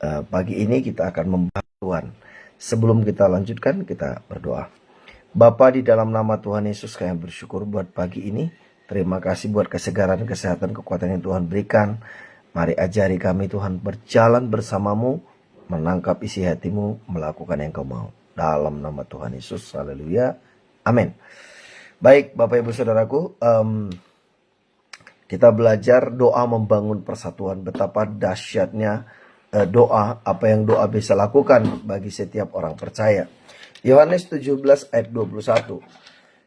Pagi ini kita akan membahas Tuhan. Sebelum kita lanjutkan, kita berdoa. Bapa, di dalam nama Tuhan Yesus kami bersyukur buat pagi ini. Terima kasih buat kesegaran, kesehatan, kekuatan yang Tuhan berikan. Mari ajari kami Tuhan berjalan bersamamu, menangkap isi hatimu, melakukan yang kau mau. Dalam nama Tuhan Yesus, haleluya, amin. Baik Bapak Ibu Saudaraku, kita belajar doa membangun persatuan. Betapa dahsyatnya doa, apa yang doa bisa lakukan bagi setiap orang percaya. Yohanes 17 ayat 21.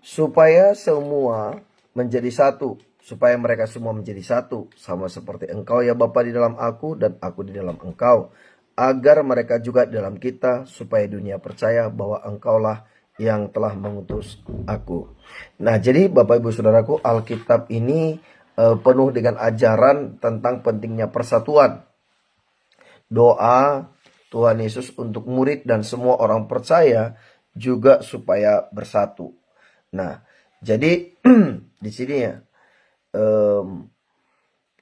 Supaya semua menjadi satu, supaya mereka semua menjadi satu, sama seperti Engkau ya Bapa di dalam aku dan aku di dalam Engkau, agar mereka juga di dalam kita, supaya dunia percaya bahwa Engkaulah yang telah mengutus aku. Nah, jadi Bapak Ibu Saudaraku, Alkitab ini penuh dengan ajaran tentang pentingnya persatuan. Doa Tuhan Yesus untuk murid dan semua orang percaya juga supaya bersatu. Nah, jadi di sini ya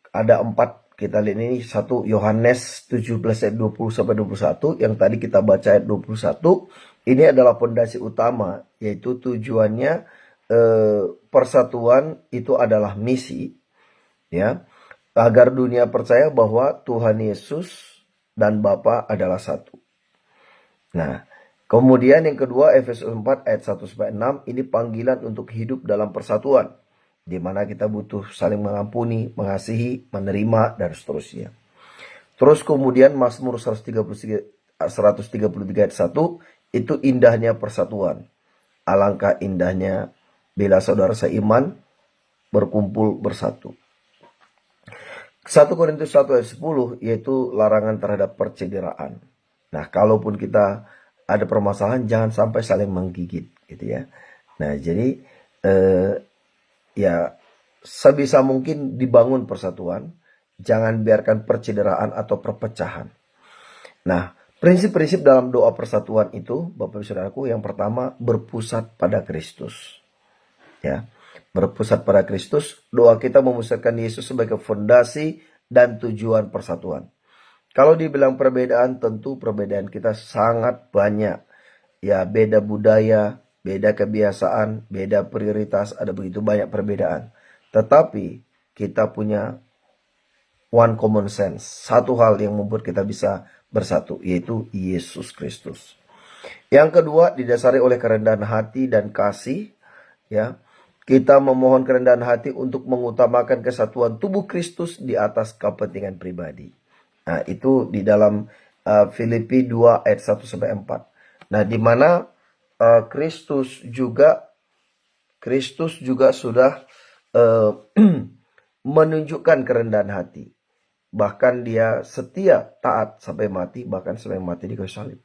ada 4 kita lihat ini. Satu, Yohanes 17 ayat 20 sampai 21 yang tadi kita baca ayat 21. Ini adalah pondasi utama, yaitu tujuannya persatuan itu adalah misi, ya, agar dunia percaya bahwa Tuhan Yesus dan Bapa adalah satu. Nah, kemudian yang kedua, Efesus 4 ayat 1 sampai 6, ini panggilan untuk hidup dalam persatuan, di mana kita butuh saling mengampuni, mengasihi, menerima, dan seterusnya. Terus kemudian Mazmur 133 ayat 1, itu indahnya persatuan. Alangkah indahnya bila saudara seiman berkumpul bersatu. 1 Korintus 1 ayat 10, yaitu larangan terhadap percederaan. Nah, kalaupun kita ada permasalahan, jangan sampai saling menggigit, gitu ya. Nah, jadi ya sebisa mungkin dibangun persatuan, jangan biarkan percederaan atau perpecahan. Nah, prinsip-prinsip dalam doa persatuan itu, Bapak Ibu Saudaraku, yang pertama berpusat pada Kristus. Ya, berpusat pada Kristus. Doa kita memusatkan Yesus sebagai fondasi dan tujuan persatuan. Kalau dibilang perbedaan, tentu perbedaan kita sangat banyak. Ya, beda budaya, beda kebiasaan, beda prioritas, ada begitu banyak perbedaan. Tetapi kita punya one common sense, satu hal yang membuat kita bisa bersatu, yaitu Yesus Kristus. Yang kedua, didasari oleh kerendahan hati dan kasih, ya. Kita memohon kerendahan hati untuk mengutamakan kesatuan tubuh Kristus di atas kepentingan pribadi. Nah, itu di dalam Filipi 2 ayat 1 sampai 4. Nah, di mana Kristus juga sudah menunjukkan kerendahan hati. Bahkan dia setia taat sampai mati, bahkan sampai mati di kayu salib.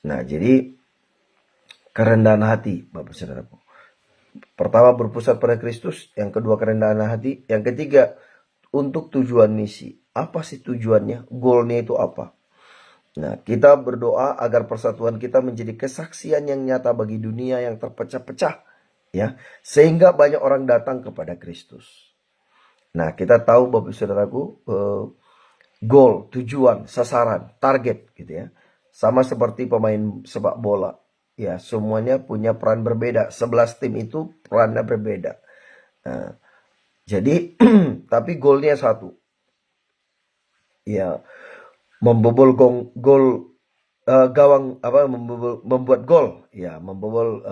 Nah, jadi kerendahan hati, Bapak Saudaraku. Pertama, berpusat pada Kristus. Yang kedua, kerendahan hati. Yang ketiga, untuk tujuan misi. Apa sih tujuannya? Goalnya itu apa? Nah, kita berdoa agar persatuan kita menjadi kesaksian yang nyata bagi dunia yang terpecah-pecah, ya, sehingga banyak orang datang kepada Kristus. Nah, kita tahu Bapak Saudaraku, goal, tujuan, sasaran, target, gitu ya. Sama seperti pemain sepak bola. Ya, semuanya punya peran berbeda. 11 tim itu perannya berbeda. Nah, jadi tapi goalnya satu. Ya, membobol gol gawang membuat gol, ya, membobol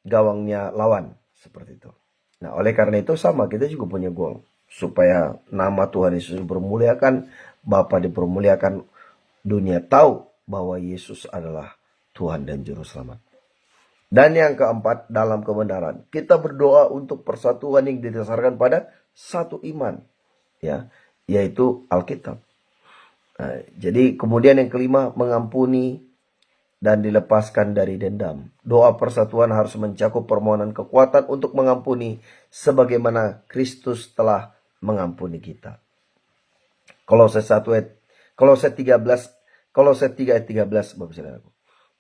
gawangnya lawan, seperti itu. Nah, oleh karena itu sama, kita juga punya gol, supaya nama Tuhan Yesus dipermuliakan, Bapa dipermuliakan, dunia tahu bahwa Yesus adalah Tuhan dan Juru Selamat. Dan yang keempat, dalam kebenaran, kita berdoa untuk persatuan yang didasarkan pada satu iman, ya, yaitu Alkitab. Nah, jadi kemudian yang kelima, mengampuni dan dilepaskan dari dendam. Doa persatuan harus mencakup permohonan kekuatan untuk mengampuni sebagaimana Kristus telah mengampuni kita. Kolose 1 ayat Kolose 3 ayat 13, Bapak Saudaraku.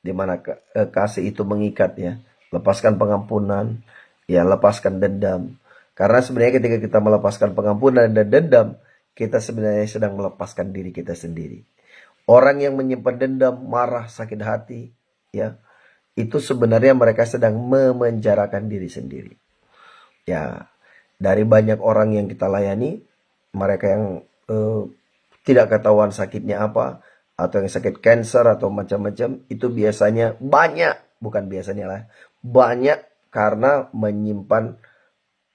Di mana kasih itu mengikat, ya. Lepaskan pengampunan, ya, lepaskan dendam. Karena sebenarnya ketika kita melepaskan pengampunan dan dendam, kita sebenarnya sedang melepaskan diri kita sendiri. Orang yang menyimpan dendam, marah, sakit hati, ya, itu sebenarnya mereka sedang memenjarakan diri sendiri. Ya, dari banyak orang yang kita layani, mereka yang tidak ketahuan sakitnya apa, atau yang sakit cancer atau macam-macam, itu biasanya banyak, bukan biasanya lah, banyak karena menyimpan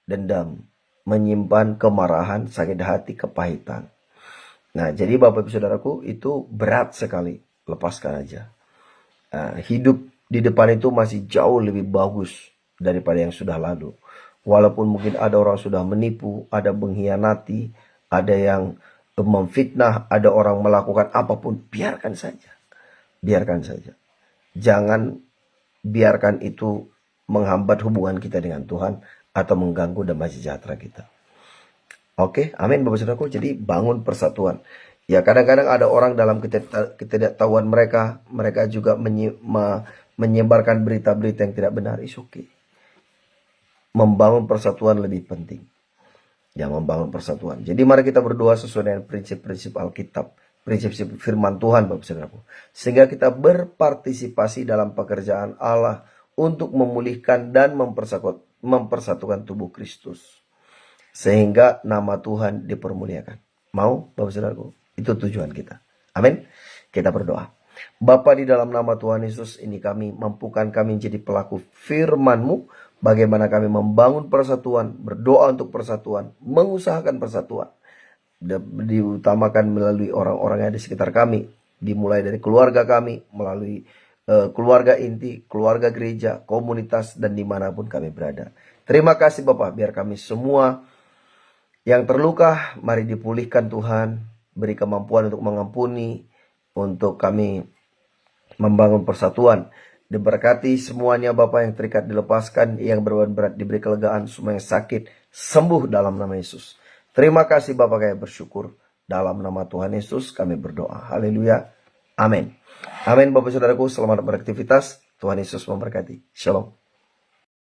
dendam, menyimpan kemarahan, sakit hati, kepahitan. Nah, jadi Bapak Ibu Saudaraku, itu berat sekali. Lepaskan aja. Hidup di depan itu masih jauh lebih bagus daripada yang sudah lalu. Walaupun mungkin ada orang sudah menipu, ada mengkhianati, ada yang memfitnah, ada orang melakukan apapun, biarkan saja. Biarkan saja. Jangan biarkan itu menghambat hubungan kita dengan Tuhan atau mengganggu damai sejahtera kita. Oke, amin Bapak Saudaraku. Jadi bangun persatuan. Ya, kadang-kadang ada orang dalam ketidaktahuan mereka juga menyebarkan berita-berita yang tidak benar. It's okay. Membangun persatuan lebih penting. Ya, membangun persatuan. Jadi mari kita berdoa sesuai dengan prinsip-prinsip Alkitab, prinsip-prinsip firman Tuhan Bapak Saudaraku. Sehingga kita berpartisipasi dalam pekerjaan Allah untuk memulihkan dan mempersatukan tubuh Kristus. Sehingga nama Tuhan dipermuliakan. Mau Bapak Saudaraku? Itu tujuan kita. Amin. Kita berdoa. Bapa, di dalam nama Tuhan Yesus ini kami, mampukan kami menjadi pelaku firman-Mu. Bagaimana kami membangun persatuan, berdoa untuk persatuan, mengusahakan persatuan. Diutamakan melalui orang-orang yang ada di sekitar kami. Dimulai dari keluarga kami, melalui keluarga inti, keluarga gereja, komunitas, dan dimanapun kami berada. Terima kasih Bapak, biar kami semua yang terluka, mari dipulihkan Tuhan. Beri kemampuan untuk mengampuni, untuk kami membangun persatuan. Diberkati semuanya Bapak, yang terikat dilepaskan, yang berbeban berat diberi kelegaan, semua yang sakit sembuh dalam nama Yesus. Terima kasih Bapak, kami bersyukur. Dalam nama Tuhan Yesus kami berdoa. Haleluya. Amin. Amin Bapak Saudaraku, selamat beraktivitas. Tuhan Yesus memberkati. Shalom.